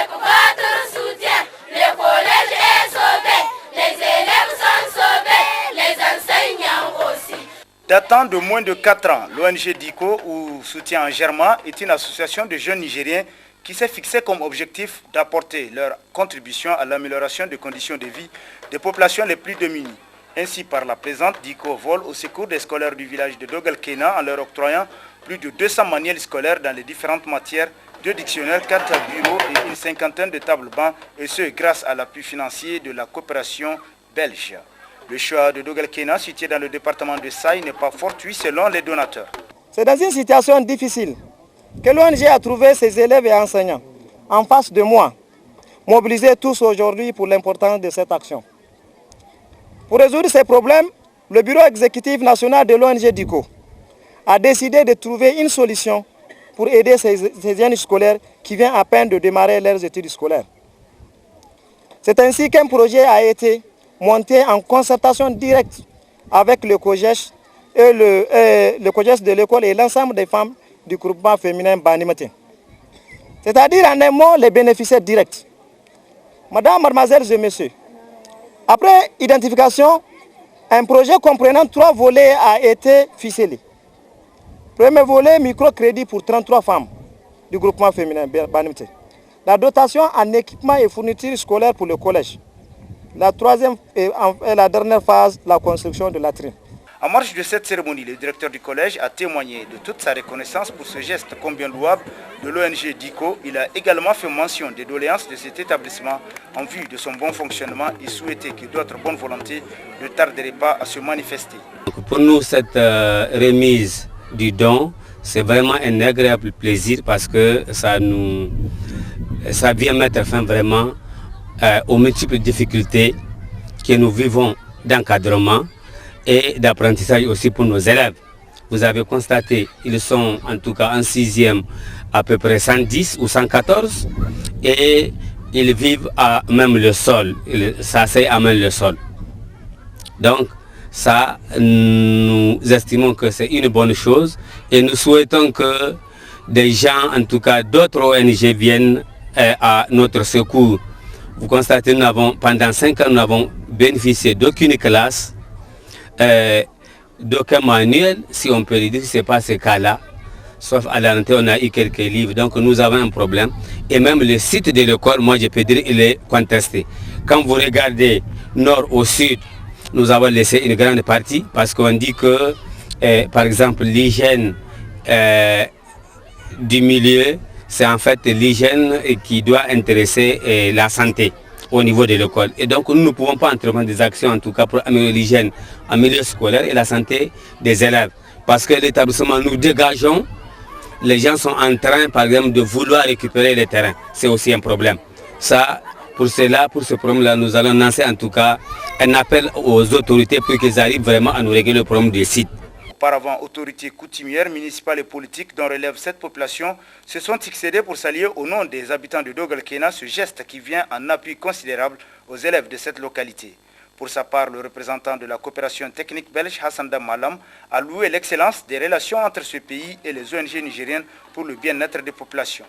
Avec votre soutien, le collège est sauvé, les élèves sont sauvés, les enseignants aussi. Datant de moins de 4 ans, l'ONG DICO, ou Soutien en Germain, est une association de jeunes Nigériens qui s'est fixé comme objectif d'apporter leur contribution à l'amélioration des conditions de vie des populations les plus démunies. Ainsi, par la présente, DICO vole au secours des scolaires du village de Dogal-Kena en leur octroyant plus de 200 manuels scolaires dans les différentes matières, 2 dictionnaires, 4 bureaux et une cinquantaine de tables-bancs, et ce grâce à l'appui financier de la coopération belge. Le choix de Dogal-Kena, situé dans le département de Saï, n'est pas fortuit selon les donateurs. C'est dans une situation difficile que l'ONG a trouvé ses élèves et enseignants en face de moi, mobilisés tous aujourd'hui pour l'importance de cette action. Pour résoudre ces problèmes, le bureau exécutif national de l'ONG DICO a décidé de trouver une solution pour aider ces jeunes scolaires qui viennent à peine de démarrer leurs études scolaires. C'est ainsi qu'un projet a été monté en concertation directe avec le COGES et le COGES de l'école et l'ensemble des femmes du groupement féminin Banimete. C'est-à-dire en un mot les bénéficiaires directs. Madame, mademoiselles et messieurs, après identification, un projet comprenant 3 volets a été ficelé. Premier volet, microcrédit pour 33 femmes du groupement féminin Banimete. La dotation en équipement et fournitures scolaires pour le collège. La troisième et la dernière phase, la construction de latrines. En marge de cette cérémonie, le directeur du collège a témoigné de toute sa reconnaissance pour ce geste combien louable de l'ONG DICO. Il a également fait mention des doléances de cet établissement en vue de son bon fonctionnement et souhaité que d'autres bonnes volontés ne tarderaient pas à se manifester. Pour nous, cette remise du don, c'est vraiment un agréable plaisir parce que ça vient mettre fin vraiment aux multiples difficultés que nous vivons d'encadrement et d'apprentissage aussi pour nos élèves. Vous avez constaté, ils sont en tout cas en 6e à peu près 110 ou 114 et ils vivent à même le sol, ils s'asseyent à même le sol. Donc ça, nous estimons que c'est une bonne chose et nous souhaitons que des gens, en tout cas d'autres ONG viennent à notre secours. Vous constatez, pendant 5 ans, nous n'avons bénéficié d'aucune classe, d'aucun manuel, si on peut le dire, ce n'est pas ce cas-là. Sauf à la rentrée, on a eu quelques livres, donc nous avons un problème. Et même le site de l'école, moi je peux dire, il est contesté. Quand vous regardez nord au sud, nous avons laissé une grande partie parce qu'on dit que, par exemple, l'hygiène du milieu, c'est en fait l'hygiène qui doit intéresser la santé au niveau de l'école. Et donc nous ne pouvons pas entreprendre des actions en tout cas pour améliorer l'hygiène en milieu scolaire et la santé des élèves. Parce que l'établissement, nous dégageons, les gens sont en train par exemple de vouloir récupérer les terrains. C'est aussi un problème. Ça, pour ce problème-là, nous allons lancer en tout cas un appel aux autorités pour qu'ils arrivent vraiment à nous régler le problème des sites. Auparavant, autorités coutumières, municipales et politiques dont relève cette population se sont succédés pour saluer au nom des habitants de Dogal-Kena ce geste qui vient en appui considérable aux élèves de cette localité. Pour sa part, le représentant de la coopération technique belge, Hassan Malam, a loué l'excellence des relations entre ce pays et les ONG nigériennes pour le bien-être des populations.